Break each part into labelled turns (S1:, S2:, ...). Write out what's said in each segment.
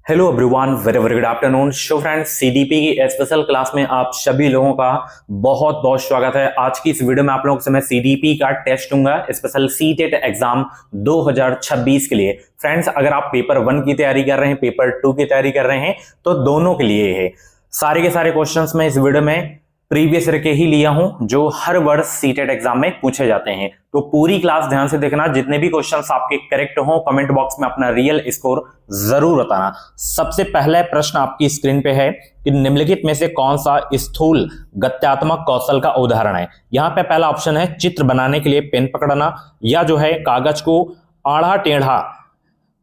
S1: Hello everyone, very very good afternoon. Show friends, CDP की special class में आप सभी लोगों का बहुत बहुत स्वागत है। आज की इस वीडियो में आप लोगों से मैं सीडीपी का टेस्ट दूंगा, स्पेशल सीटेट एग्जाम 2026 के लिए। फ्रेंड्स, अगर आप पेपर 1 की तैयारी कर रहे हैं, पेपर 2 की तैयारी कर रहे हैं, तो दोनों के लिए है। सारे के सारे क्वेश्चंस मैं इस वीडियो में प्रीवियस ईयर के ही लिया हूं, जो हर वर्ष सीटेट एग्जाम में पूछे जाते हैं। तो पूरी क्लास ध्यान से देखना, जितने भी क्वेश्चंस आपके करेक्ट हो कमेंट बॉक्स में अपना रियल स्कोर जरूर बताना। सबसे पहला प्रश्न आपकी स्क्रीन पे है कि निम्नलिखित में से कौन सा स्थूल गत्यात्मक कौशल का उदाहरण है। यहां पे पहला ऑप्शन है चित्र बनाने के लिए पेन पकड़ना, या जो है कागज को आड़ा टेढ़ा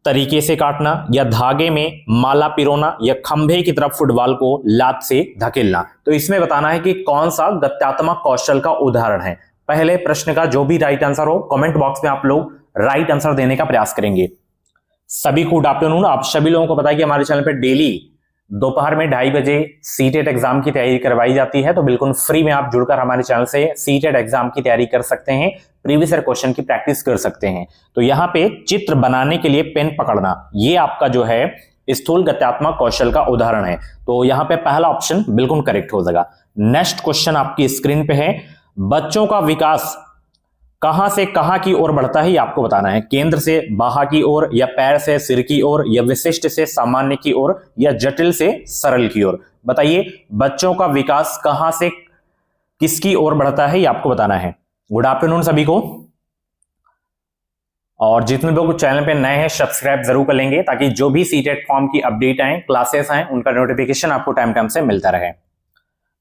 S1: तरीके से काटना, या धागे में माला पिरोना, या खंभे की तरफ फुटबॉल को लात से धकेलना। तो इसमें बताना है कि कौन सा गत्यात्मक कौशल का उदाहरण है। पहले प्रश्न का जो भी राइट आंसर हो कमेंट बॉक्स में आप लोग राइट आंसर देने का प्रयास करेंगे। सभी गुड आफ्टरनून। आप सभी लोगों को पता है कि हमारे चैनल पे डेली दोपहर में 2:30 बजे सीटेट एग्जाम की तैयारी करवाई जाती है। तो बिल्कुल फ्री में आप जुड़कर हमारे चैनल से सीटेट एग्जाम की तैयारी कर सकते हैं, प्रीवियस ईयर क्वेश्चन की प्रैक्टिस कर सकते हैं। तो यहाँ पे चित्र बनाने के लिए पेन पकड़ना, ये आपका जो है स्थूल गत्यात्मक कौशल का उदाहरण है। तो यहाँ पे पहला ऑप्शन बिल्कुल करेक्ट हो जाएगा। नेक्स्ट क्वेश्चन आपकी स्क्रीन पे है, बच्चों का विकास कहां से कहां की ओर बढ़ता है, ये आपको बताना है। केंद्र से बाहा की ओर, या पैर से सिर की ओर, या विशिष्ट से सामान्य की ओर, या जटिल से सरल की ओर। बताइए, बच्चों का विकास कहां से किसकी ओर बढ़ता है, ये आपको बताना है। गुड आफ्टरनून सभी को। और जितने लोग चैनल पे नए हैं सब्सक्राइब जरूर कर लेंगे, ताकि जो भी सीटेट फॉर्म की अपडेट आए, क्लासेस आए, उनका नोटिफिकेशन आपको टाइम टाइम से मिलता रहे।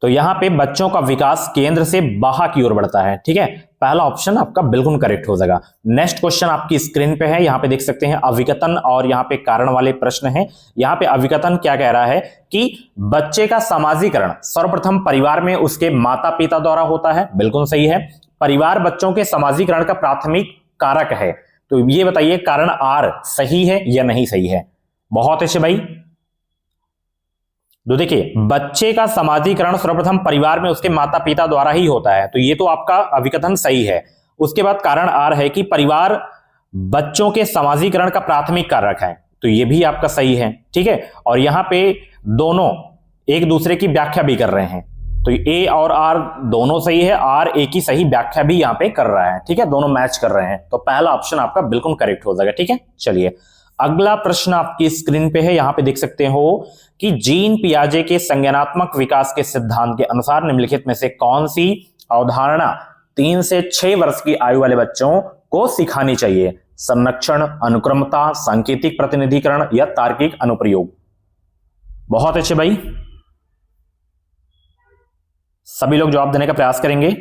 S1: तो यहां पे बच्चों का विकास केंद्र से बाहा की ओर बढ़ता है, ठीक है। पहला ऑप्शन आपका बिल्कुल करेक्ट हो जाएगा। नेक्स्ट क्वेश्चन आपकी स्क्रीन पे है, यहां पे देख सकते हैं अविकथन और यहां पे कारण वाले प्रश्न हैं। यहां पे अविकथन क्या कह रहा है कि बच्चे का सामाजिकरण सर्वप्रथम परिवार में उसके माता पिता द्वारा होता है। बिल्कुल सही है। परिवार बच्चों के सामाजिकरण का प्राथमिक कारक है। तो ये बताइए कारण आर सही है या नहीं सही है। बहुत अच्छे भाई। तो देखिए, बच्चे का समाजीकरण सर्वप्रथम परिवार में उसके माता पिता द्वारा ही होता है, तो ये तो आपका अभिकथन सही है। उसके बाद कारण आर है कि परिवार बच्चों के समाजीकरण का प्राथमिक कारक है, तो ये भी आपका सही है, ठीक है। और यहां पे दोनों एक दूसरे की व्याख्या भी कर रहे हैं, तो ए और आर दोनों सही है। आर ए की सही व्याख्या भी यहां पे कर रहा है, ठीक है, दोनों मैच कर रहे हैं। तो पहला ऑप्शन आपका बिल्कुल करेक्ट हो जाएगा, ठीक है। चलिए, अगला प्रश्न आपकी स्क्रीन पे है, यहां पे देख सकते हो कि जीन पियाजे के संज्ञानात्मक विकास के सिद्धांत के अनुसार निम्नलिखित में से कौन सी अवधारणा 3 से 6 वर्ष की आयु वाले बच्चों को सिखानी चाहिए। संरक्षण, अनुक्रमता, सांकेतिक प्रतिनिधिकरण, या तार्किक अनुप्रयोग। बहुत अच्छे भाई, सभी लोग जवाब देने का प्रयास करेंगे।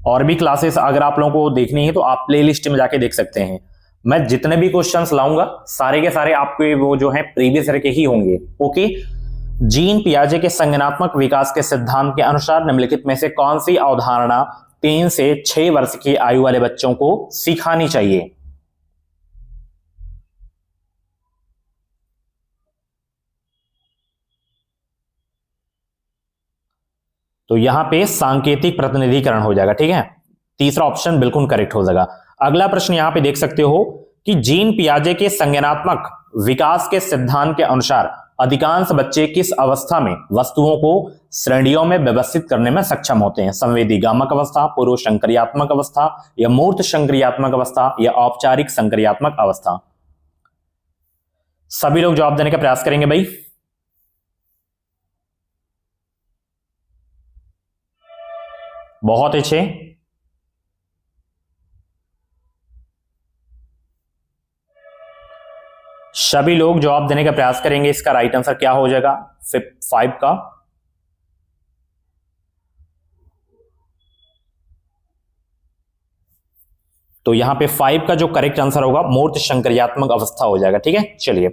S1: और भी क्लासेस अगर आप लोगों को देखनी है तो आप प्लेलिस्ट में जाके देख सकते हैं। मैं जितने भी क्वेश्चंस लाऊंगा सारे के सारे आपके वो जो है प्रीवियस ईयर के ही होंगे, ओके। जीन पियाजे के संज्ञानात्मक विकास के सिद्धांत के अनुसार निम्नलिखित में से कौन सी अवधारणा 3 से 6 वर्ष की आयु वाले बच्चों को सिखानी चाहिए। तो यहां पे सांकेतिक प्रतिनिधिकरण हो जाएगा, ठीक है। तीसरा ऑप्शन बिल्कुल करेक्ट हो जाएगा। अगला प्रश्न यहां पे देख सकते हो कि जीन पियाजे के संज्ञानात्मक विकास के सिद्धांत के अनुसार अधिकांश बच्चे किस अवस्था में वस्तुओं को श्रेणियों में व्यवस्थित करने में सक्षम होते हैं। संवेदीगामक अवस्था, पूर्व संक्रियात्मक अवस्था, या मूर्त संक्रियात्मक अवस्था, या औपचारिक संक्रियात्मक अवस्था। सभी लोग जवाब देने का प्रयास करेंगे भाई। बहुत अच्छे। सभी लोग जवाब देने का प्रयास करेंगे। इसका राइट आंसर क्या हो जाएगा 5 का। तो यहां पे 5 का जो करेक्ट आंसर होगा मूर्त संक्रियात्मक अवस्था हो जाएगा, ठीक है। चलिए,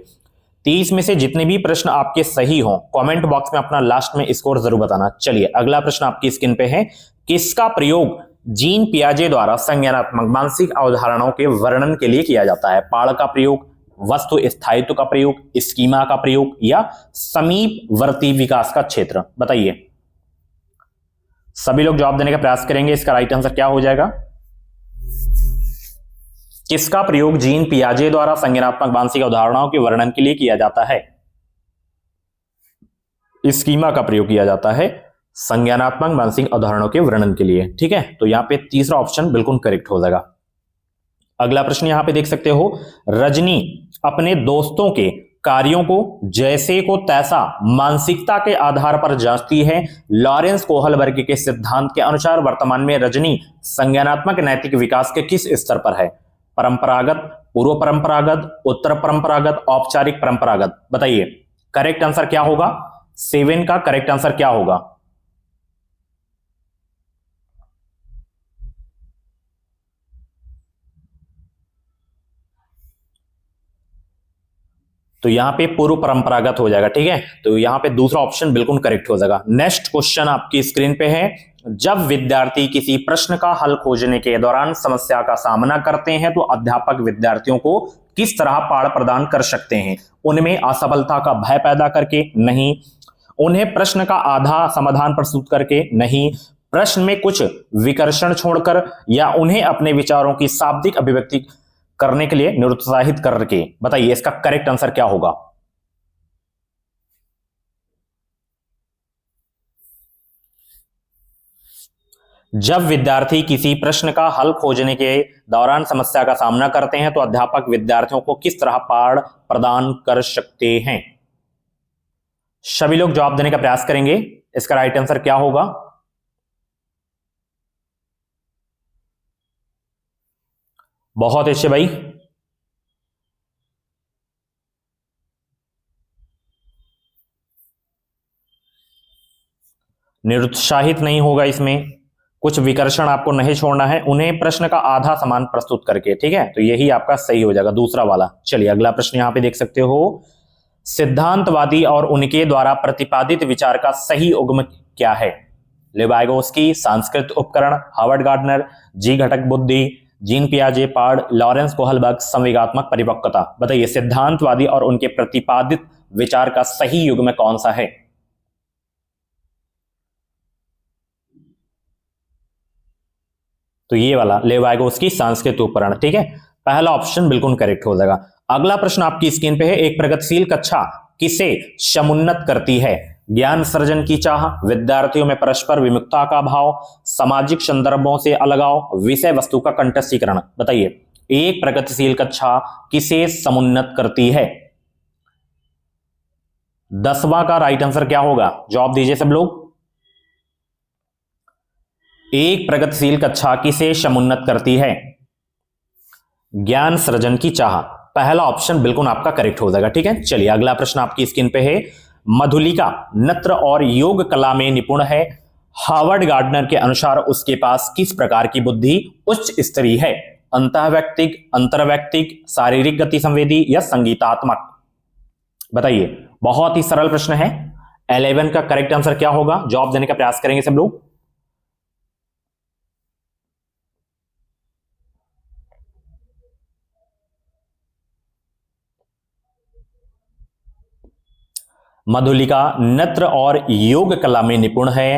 S1: 30 में से जितने भी प्रश्न आपके सही हो कमेंट बॉक्स में अपना लास्ट में स्कोर जरूर बताना। चलिए, अगला प्रश्न आपकी स्क्रीन पे है, किसका प्रयोग जीन पियाजे द्वारा संज्ञानात्मक मानसिक अवधारणाओं के वर्णन के लिए किया जाता है। पाड़ का प्रयोग, वस्तु स्थायित्व का प्रयोग, स्कीमा का प्रयोग, या समीपवर्ती विकास का क्षेत्र। बताइए, सभी लोग जवाब देने का प्रयास करेंगे। इसका राइट आंसर क्या हो जाएगा। किसका प्रयोग जीन पियाजे द्वारा संज्ञानात्मक मानसिक अवधारणाओं के वर्णन के लिए किया जाता है? स्कीमा का प्रयोग किया जाता है संज्ञानात्मक मानसिक अवधारणाओं के वर्णन के लिए। ठीक है, तो यहां पे तीसरा ऑप्शन बिल्कुल करेक्ट हो जाएगा। अगला प्रश्न यहां पे देख सकते हो, रजनी अपने दोस्तों के कार्यों को जैसे को तैसा मानसिकता के आधार पर जांचती है। लॉरेंस कोहलबर्ग के सिद्धांत के अनुसार वर्तमान में रजनी संज्ञानात्मक नैतिक विकास के किस स्तर पर है? परंपरागत, पूर्व परंपरागत, उत्तर परंपरागत, औपचारिक परंपरागत? बताइए करेक्ट आंसर क्या होगा? 7 का करेक्ट आंसर क्या होगा? तो यहां पे पूर्व परंपरागत हो जाएगा। ठीक है, तो यहां पे दूसरा ऑप्शन बिल्कुल करेक्ट हो जाएगा। नेक्स्ट क्वेश्चन आपकी स्क्रीन पे है, जब विद्यार्थी किसी प्रश्न का हल खोजने के दौरान समस्या का सामना करते हैं तो अध्यापक विद्यार्थियों को किस तरह पाठ प्रदान कर सकते हैं? उनमें असफलता का भय पैदा करके? नहीं। उन्हें प्रश्न का आधा समाधान प्रस्तुत करके? नहीं। प्रश्न में कुछ विकर्षण छोड़कर? या उन्हें अपने विचारों की शाब्दिक अभिव्यक्ति करने के लिए निरुत्साहित करके? बताइए इसका करेक्ट आंसर क्या होगा? जब विद्यार्थी किसी प्रश्न का हल खोजने के दौरान समस्या का सामना करते हैं तो अध्यापक विद्यार्थियों को किस तरह पाठ प्रदान कर सकते हैं? सभी लोग जवाब देने का प्रयास करेंगे। इसका राइट आंसर क्या होगा? बहुत अच्छे भाई, निरुत्साहित नहीं होगा, इसमें कुछ विकर्षण आपको नहीं छोड़ना है, उन्हें प्रश्न का आधा समान प्रस्तुत करके। ठीक है, तो यही आपका सही हो जाएगा, दूसरा वाला। चलिए अगला प्रश्न यहां पे देख सकते हो, सिद्धांतवादी और उनके द्वारा प्रतिपादित विचार का सही उगम क्या है? लेवाइगोस्की, सांस्कृतिक उपकरण, हार्वर्ड गार्डनर, जी घटक बुद्धि, जीन पियाजे पाड़, लॉरेंस कोहलबर्ग, संवेगात्मक परिपक्वता? बताइए सिद्धांतवादी और उनके प्रतिपादित विचार का सही युग्म कौन सा है? तो ये वाला लेवाइगोस्की सांस्कृतिक उपकरण। ठीक है, पहला ऑप्शन बिल्कुल करेक्ट हो जाएगा। अगला प्रश्न आपकी स्क्रीन पे है, एक प्रगतिशील कक्षा किसे समुन्नत करती है? ज्ञान सृजन की चाह, विद्यार्थियों में परस्पर विमुखता का भाव, सामाजिक संदर्भों से अलगाव, विषय वस्तु का कंठस्थीकरण? बताइए एक प्रगतिशील कक्षा किसे समुन्नत करती है? 10वां का राइट आंसर क्या होगा? जवाब दीजिए सब लोग। एक प्रगतिशील कक्षा किसे समुन्नत करती है? ज्ञान सृजन की चाह, पहला ऑप्शन बिल्कुल आपका करेक्ट हो जाएगा। ठीक है, चलिए अगला प्रश्न आपकी स्क्रीन पे है, मधुलिका नृत्य और योग कला में निपुण है। हार्वर्ड गार्डनर के अनुसार उसके पास किस प्रकार की बुद्धि उच्च स्तरीय है? अंतःवैयक्तिक, अंतर्वैयक्तिक, शारीरिक गति संवेदी या संगीतात्मक? बताइए, बहुत ही सरल प्रश्न है। 11 का करेक्ट आंसर क्या होगा? जवाब देने का प्रयास करेंगे सब लोग। मधुलिका नृत्य और योग कला में निपुण है।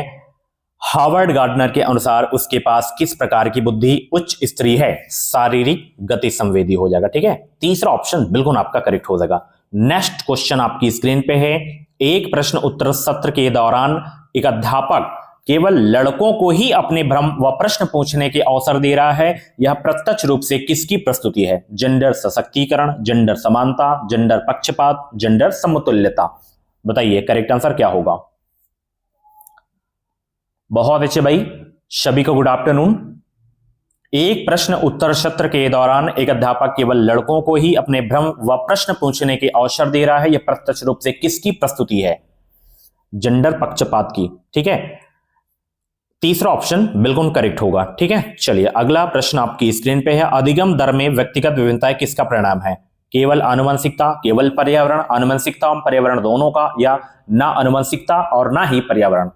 S1: हार्वर्ड गार्डनर के अनुसार उसके पास किस प्रकार की बुद्धि उच्च स्तरीय है? शारीरिक गति संवेदी हो जाएगा। ठीक है, तीसरा ऑप्शन बिल्कुल आपका करेक्ट हो जाएगा। नेक्स्ट क्वेश्चन आपकी स्क्रीन पे है, एक प्रश्न उत्तर सत्र के दौरान एक अध्यापक केवल लड़कों को ही अपने भ्रम व प्रश्न पूछने के अवसर दे रहा है, यह प्रत्यक्ष रूप से किसकी प्रस्तुति है? जेंडर सशक्तिकरण, जेंडर समानता, जेंडर पक्षपात, जेंडर समतुल्यता? बताइए करेक्ट आंसर क्या होगा? बहुत अच्छे भाई, सभी को गुड आफ्टरनून। एक प्रश्न उत्तर सत्र के दौरान एक अध्यापक केवल लड़कों को ही अपने भ्रम व प्रश्न पूछने के अवसर दे रहा है, यह प्रत्यक्ष रूप से किसकी प्रस्तुति है? जेंडर पक्षपात की। ठीक है, तीसरा ऑप्शन बिल्कुल करेक्ट होगा। ठीक है, चलिए अगला प्रश्न आपकी स्क्रीन पे है, अधिगम दर में व्यक्तिगत विभिन्नताएं किसका परिणाम है? केवल आनुवंशिकता, केवल पर्यावरण, आनुवंशिकता और पर्यावरण दोनों का, या ना आनुवंशिकता और ना ही पर्यावरण?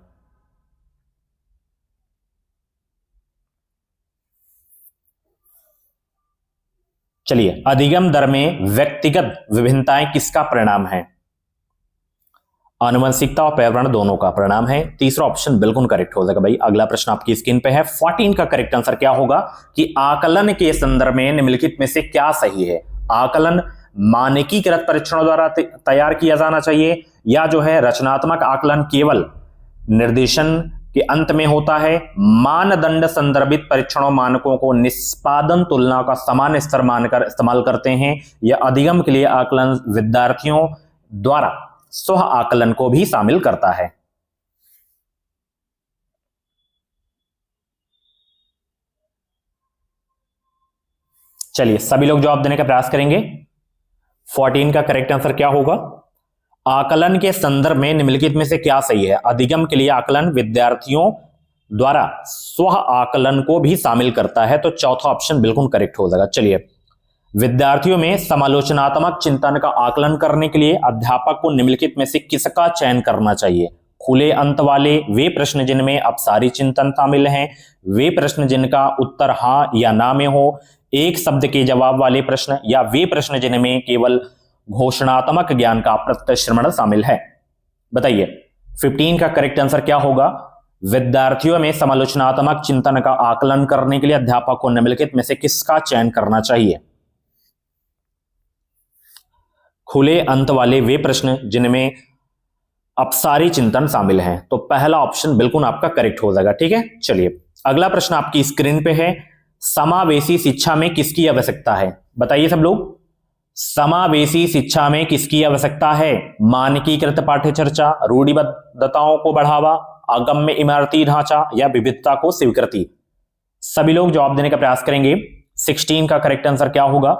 S1: चलिए, अधिगम दर में व्यक्तिगत विभिन्नताएं किसका परिणाम है? आनुवंशिकता और पर्यावरण दोनों का परिणाम है। तीसरा ऑप्शन बिल्कुल करेक्ट हो जाएगा भाई। अगला प्रश्न आपकी स्क्रीन पे है 14 का करेक्ट आंसर क्या होगा कि आकलन के संदर्भ में निम्नलिखित में से क्या सही है। आकलन मानकीकृत परीक्षणों द्वारा तैयार किया जाना चाहिए, या जो है रचनात्मक आकलन केवल निर्देशन के अंत में होता है। मानदंड संदर्भित परीक्षणों मानकों को निष्पादन तुलना का समान स्तर मानकर इस्तेमाल करते हैं, या अधिगम के लिए आकलन विद्यार्थियों द्वारा स्व आकलन को भी शामिल करता है। चलिए सभी लोग जवाब देने का प्रयास करेंगे। 14 का करेक्ट आंसर क्या होगा? आकलन के संदर्भ में निम्नलिखित में से क्या सही है? अधिगम के लिए आकलन विद्यार्थियों द्वारा स्व आकलन को भी शामिल करता है, तो चौथा ऑप्शन बिल्कुल करेक्ट हो जाएगा। चलिए, विद्यार्थियों में समालोचनात्मक चिंतन का आकलन करने के लिए अध्यापक को निम्नलिखित में से किसका चयन करना चाहिए? खुले अंत वाले वे प्रश्न जिनमें अपसारी चिंतन शामिल हैं, वे प्रश्न जिनका उत्तर हाँ या ना में हो, एक शब्द के जवाब वाले प्रश्न, या वे प्रश्न जिनमें केवल घोषणात्मक ज्ञान का प्रत्यश्रवण शामिल है। बताइए 15 का करेक्ट आंसर क्या होगा? विद्यार्थियों में समालोचनात्मक चिंतन का आकलन करने के लिए अध्यापक को निम्नलिखित में से किसका चयन करना चाहिए? खुले अंत वाले वे प्रश्न जिनमें अपसारी चिंतन शामिल हैं, तो पहला ऑप्शन बिल्कुल आपका करेक्ट हो जाएगा। ठीक है, चलिए अगला प्रश्न आपकी स्क्रीन पे है। समावेशी शिक्षा में किसकी आवश्यकता है? बताइए सब लोग, समावेशी शिक्षा में किसकी आवश्यकता है? मानकीकृत पाठ्य चर्चा, रूढ़िबद्धताओं को बढ़ावा, अगम्य इमारती ढांचा, या विविधता को स्वीकृति? सभी लोग जवाब देने का प्रयास करेंगे। 16 का करेक्ट आंसर क्या होगा?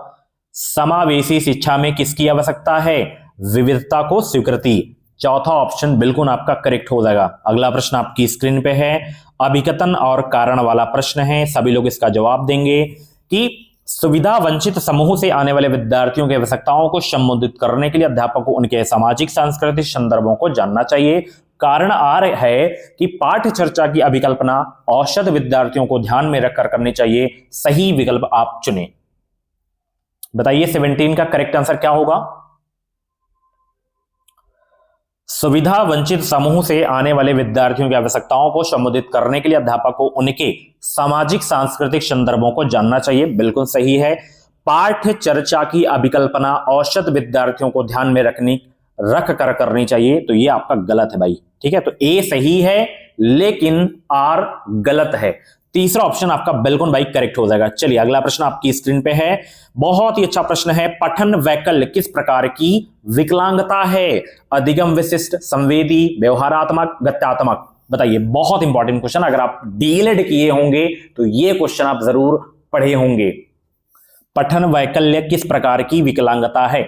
S1: समावेशी शिक्षा में किसकी आवश्यकता है? विविधता को स्वीकृति। चौथा ऑप्शन बिल्कुल आपका करेक्ट हो जाएगा। अगला प्रश्न आपकी स्क्रीन पे है, अभिकथन और कारण वाला प्रश्न है। सभी लोग इसका जवाब देंगे कि सुविधा वंचित समूह से आने वाले विद्यार्थियों की आवश्यकताओं को संबोधित करने के लिए अध्यापक को उनके सामाजिक सांस्कृतिक संदर्भों को जानना चाहिए। कारण आर है कि पाठ्य चर्चा की अभिकल्पना औसत विद्यार्थियों को ध्यान में रखकर करनी चाहिए। सही विकल्प आप चुने। बताइए 17 का करेक्ट आंसर क्या होगा? सुविधा वंचित समूह से आने वाले विद्यार्थियों की आवश्यकताओं को संबोधित करने के लिए अध्यापक को उनके सामाजिक सांस्कृतिक संदर्भों को जानना चाहिए। बिल्कुल सही है। पाठ्य चर्चा की अभिकल्पना औसत विद्यार्थियों को ध्यान में रख कर करनी चाहिए, तो ये आपका गलत है भाई। ठीक है, तो ए सही है लेकिन आर गलत है। तीसरा ऑप्शन आपका बिल्कुल भाई करेक्ट हो जाएगा। चलिए अगला प्रश्न आपकी स्क्रीन पे है, बहुत ही अच्छा प्रश्न है। पठन वैकल्य किस प्रकार की विकलांगता है? अधिगम विशिष्ट, संवेदी, व्यवहारात्मक, गत्यात्मक? बताइए, बहुत इंपॉर्टेंट क्वेश्चन। अगर आप डीएलएड किए होंगे तो ये क्वेश्चन आप जरूर पढ़े होंगे। पठन वैकल्य किस प्रकार की विकलांगता है?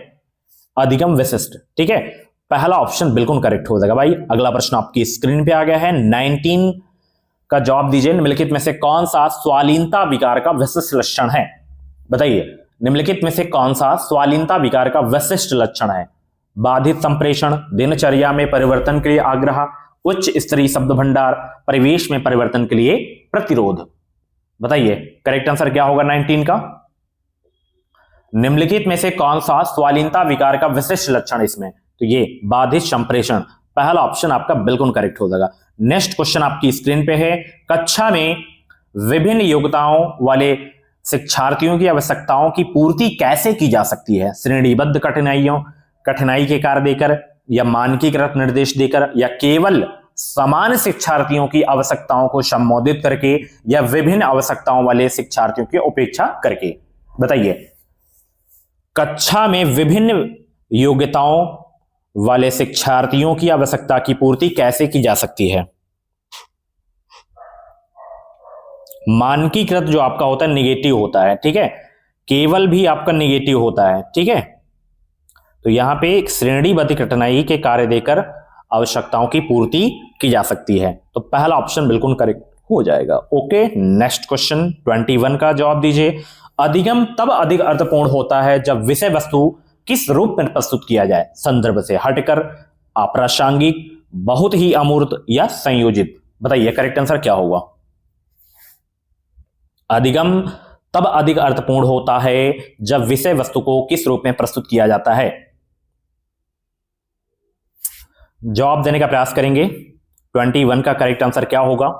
S1: अधिगम विशिष्ट। ठीक है, पहला ऑप्शन बिल्कुल करेक्ट हो जाएगा भाई। अगला प्रश्न आपकी स्क्रीन पे आ गया है। 19 का जवाब दीजिए, निम्नलिखित में से कौन सा स्वालीनता विकार का विशिष्ट लक्षण है? बताइए, निम्नलिखित में से कौन सा स्वालीनता विकार का विशिष्ट लक्षण है? बाधित संप्रेषण, दिनचर्या में परिवर्तन के लिए आग्रह, उच्च स्तरीय शब्द भंडार, परिवेश में परिवर्तन के लिए प्रतिरोध? बताइए करेक्ट आंसर क्या होगा 19 का? निम्नलिखित में से कौन सा स्वालीनता विकार का विशिष्ट लक्षण इसमें? तो ये बाधित संप्रेषण, पहला ऑप्शन आपका बिल्कुल करेक्ट हो जाएगा। नेक्स्ट क्वेश्चन आपकी स्क्रीन पे है, कक्षा में विभिन्न योग्यताओं वाले शिक्षार्थियों की आवश्यकताओं की पूर्ति कैसे की जा सकती है? श्रेणीबद्ध कठिनाई के कार्य देकर, या मानकीकृत निर्देश देकर, या केवल समान शिक्षार्थियों की आवश्यकताओं को संबोधित करके, या विभिन्न आवश्यकताओं वाले शिक्षार्थियों की उपेक्षा करके? बताइए, कक्षा में विभिन्न योग्यताओं वाले शिक्षार्थियों की आवश्यकता की पूर्ति कैसे की जा सकती है? मानकीकृत जो आपका होता है निगेटिव होता है, ठीक है, केवल भी आपका निगेटिव होता है। ठीक है, तो यहां पे एक श्रेणीबद्ध कठिनाई के कार्य देकर आवश्यकताओं की पूर्ति की जा सकती है, तो पहला ऑप्शन बिल्कुल करेक्ट हो जाएगा। ओके, नेक्स्ट क्वेश्चन 21 का जवाब दीजिए। अधिगम तब अधिक अर्थपूर्ण होता है जब विषय वस्तु किस रूप में प्रस्तुत किया जाए? संदर्भ से हटकर, अप्रासंगिक, बहुत ही अमूर्त, या संयोजित? बताइए करेक्ट आंसर क्या होगा? अधिगम तब अधिक अर्थपूर्ण होता है जब विषय वस्तु को किस रूप में प्रस्तुत किया जाता है? जवाब देने का प्रयास करेंगे। 21 का करेक्ट आंसर क्या होगा?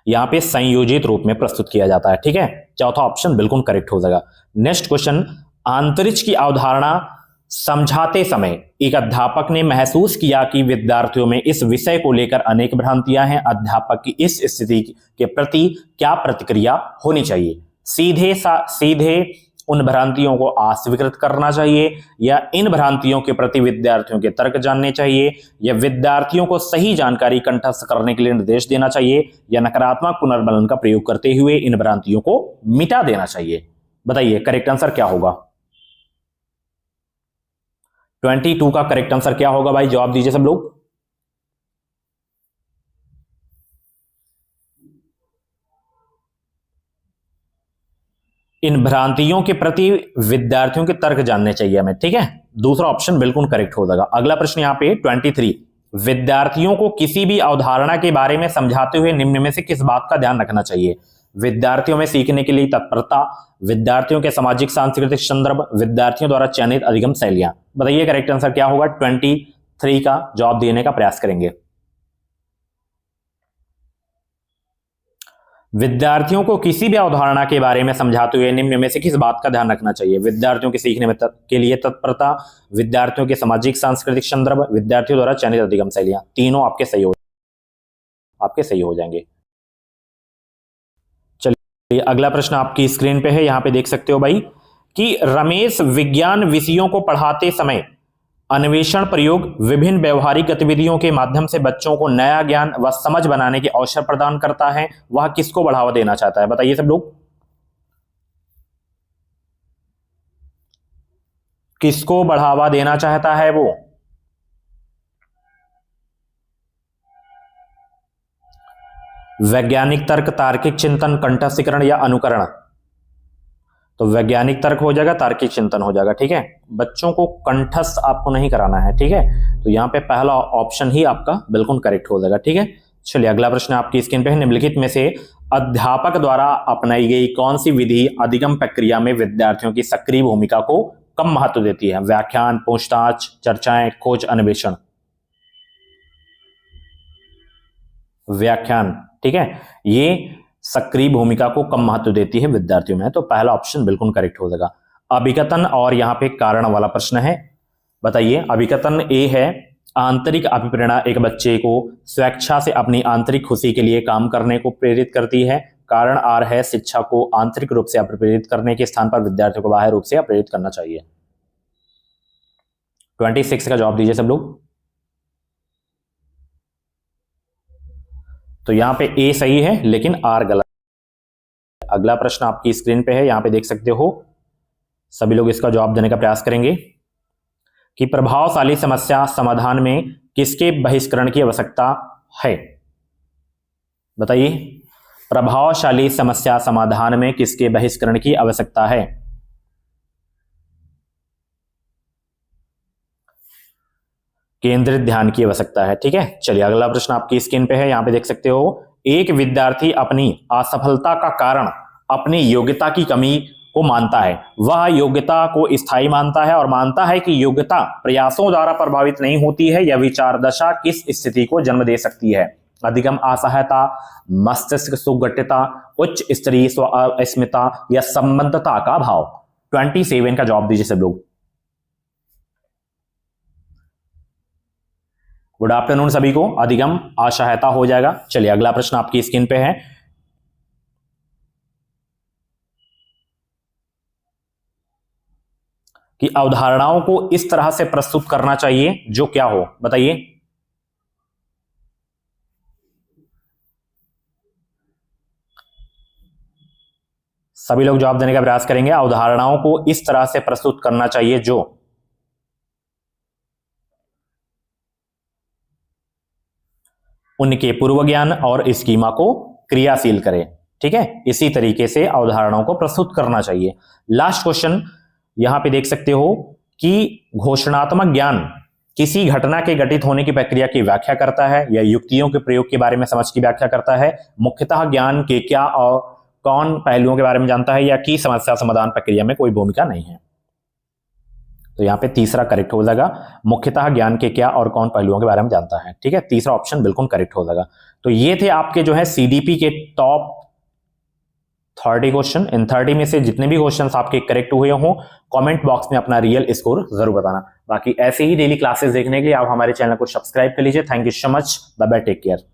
S1: यहां पे संयोजित रूप में प्रस्तुत किया जाता है। ठीक है, चौथा ऑप्शन बिल्कुल करेक्ट हो जाएगा। नेक्स्ट क्वेश्चन, अंतरिक्ष की अवधारणा समझाते समय एक अध्यापक ने महसूस किया कि विद्यार्थियों में इस विषय को लेकर अनेक भ्रांतियां हैं। अध्यापक की इस स्थिति के प्रति क्या प्रतिक्रिया होनी चाहिए? सीधे उन भ्रांतियों को अस्वीकृत करना चाहिए, या इन भ्रांतियों के प्रति विद्यार्थियों के तर्क जानने चाहिए, या विद्यार्थियों को सही जानकारी कंठस्थ करने के लिए निर्देश देना चाहिए, या नकारात्मक पुनर्बलन का प्रयोग करते हुए इन भ्रांतियों को मिटा देना चाहिए? बताइए करेक्ट आंसर क्या होगा? 22 का करेक्ट आंसर क्या होगा भाई? जवाब दीजिए सब लोग। इन भ्रांतियों के प्रति विद्यार्थियों के तर्क जानने चाहिए हमें। ठीक है, दूसरा ऑप्शन बिल्कुल करेक्ट हो जाएगा। अगला प्रश्न यहां पे 23, विद्यार्थियों को किसी भी अवधारणा के बारे में समझाते हुए निम्न में से किस बात का ध्यान रखना चाहिए? विद्यार्थियों में सीखने के लिए तत्परता, विद्यार्थियों के सामाजिक सांस्कृतिक संदर्भ, विद्यार्थियों द्वारा चयनित अधिगम शैलियां। बताइए करेक्ट आंसर क्या होगा? 23 का जवाब देने का प्रयास करेंगे। विद्यार्थियों को किसी भी अवधारणा के बारे में समझाते हुए निम्न में से किस बात का ध्यान रखना चाहिए? विद्यार्थियों के सीखने में के लिए तत्परता, विद्यार्थियों के सामाजिक सांस्कृतिक संदर्भ, विद्यार्थियों द्वारा चयनित अधिगम शैलियां। तीनों आपके सही हो जाएंगे। चलिए अगला प्रश्न आपकी स्क्रीन पे है, यहां पे देख सकते हो भाई कि रमेश विज्ञान विषयों को पढ़ाते समय अन्वेषण, प्रयोग, विभिन्न व्यवहारिक गतिविधियों के माध्यम से बच्चों को नया ज्ञान व समझ बनाने के अवसर प्रदान करता है। वह किसको बढ़ावा देना चाहता है? बताइए सब लोग, किसको बढ़ावा देना चाहता है वो? वैज्ञानिक तर्क, तार्किक चिंतन, कंठस्थीकरण या अनुकरण? तो वैज्ञानिक तर्क हो जाएगा, तार्किक चिंतन हो जाएगा। ठीक है, बच्चों को कंठस्थ आपको नहीं कराना है। ठीक है, तो यहां पे पहला ऑप्शन ही आपका बिल्कुल करेक्ट हो जाएगा। ठीक है, चलिए अगला प्रश्न आपकी स्क्रीन पे है, निम्नलिखित में से अध्यापक द्वारा अपनाई गई कौन सी विधि अधिगम प्रक्रिया में विद्यार्थियों की सक्रिय भूमिका को कम महत्व देती है? व्याख्यान, पूछताछ, चर्चाएं, खोज, अन्वेषण? व्याख्यान। ठीक है, ये सक्रिय भूमिका को कम महत्व देती है विद्यार्थियों में, तो पहला ऑप्शन बिल्कुल करेक्ट हो जाएगा। अभिकथन और यहां पे कारण वाला प्रश्न है। बताइए, अभिकथन ए है, आंतरिक अभिप्रेरणा एक बच्चे को स्वेच्छा से अपनी आंतरिक खुशी के लिए काम करने को प्रेरित करती है। कारण आर है, शिक्षा को आंतरिक रूप से अप्रेरित करने के स्थान पर विद्यार्थियों को बाह्य रूप से अप्रेरित करना चाहिए। 26 का जवाब दीजिए सब लोग। तो यहां पे ए सही है लेकिन आर गलत। अगला प्रश्न आपकी स्क्रीन पे है, यहां पे देख सकते हो, सभी लोग इसका जवाब देने का प्रयास करेंगे कि प्रभावशाली समस्या समाधान में किसके बहिष्करण की आवश्यकता है? बताइए, प्रभावशाली समस्या समाधान में किसके बहिष्करण की आवश्यकता है? केंद्रित ध्यान की आवश्यकता है। ठीक है, चलिए अगला प्रश्न आपकी स्क्रीन पे है, यहां पे देख सकते हो, एक विद्यार्थी अपनी असफलता का कारण अपनी योग्यता की कमी को मानता है। वह योग्यता को स्थायी मानता है और मानता है कि योग्यता प्रयासों द्वारा प्रभावित नहीं होती है। यह विचार दशा किस स्थिति को जन्म दे सकती है? अधिगम असहायता, मस्तिष्क सुगठिता, उच्च स्तरीय स्व अस्मिता या संबद्धता का भाव? 27 का जवाब दीजिए सब लोग। गुड आफ्टरनून सभी को। अधिगम असहायता हो जाएगा। चलिए अगला प्रश्न आपकी स्क्रीन पे है, कि अवधारणाओं को इस तरह से प्रस्तुत करना चाहिए जो क्या हो? बताइए, सभी लोग जवाब देने का प्रयास करेंगे। अवधारणाओं को इस तरह से प्रस्तुत करना चाहिए जो उनके पूर्व ज्ञान और स्कीमा को क्रियाशील करे। ठीक है, इसी तरीके से अवधारणाओं को प्रस्तुत करना चाहिए। लास्ट क्वेश्चन यहां पे देख सकते हो कि घोषणात्मक ज्ञान किसी घटना के घटित होने की प्रक्रिया की व्याख्या करता है या युक्तियों के प्रयोग के बारे में समझ की व्याख्या करता है? मुख्यतः ज्ञान के क्या और कौन पहलुओं के बारे में जानता है, या की समस्या समाधान प्रक्रिया में कोई भूमिका नहीं है? तो यहाँ पे तीसरा करेक्ट हो जाएगा। मुख्यतः ज्ञान के क्या और कौन पहलुओं के बारे में जानता है, ठीक है, तीसरा ऑप्शन बिल्कुल करेक्ट हो जाएगा। तो ये थे आपके जो है सीडीपी के टॉप 30 क्वेश्चन। इन 30 में से जितने भी क्वेश्चंस आपके करेक्ट हुए हों, कमेंट बॉक्स में अपना रियल स्कोर जरूर बताना। बाकी ऐसे ही डेली क्लासेस देखने के लिए आप हमारे चैनल को सब्सक्राइब कर लीजिए। Thank you so much, bye bye, take care.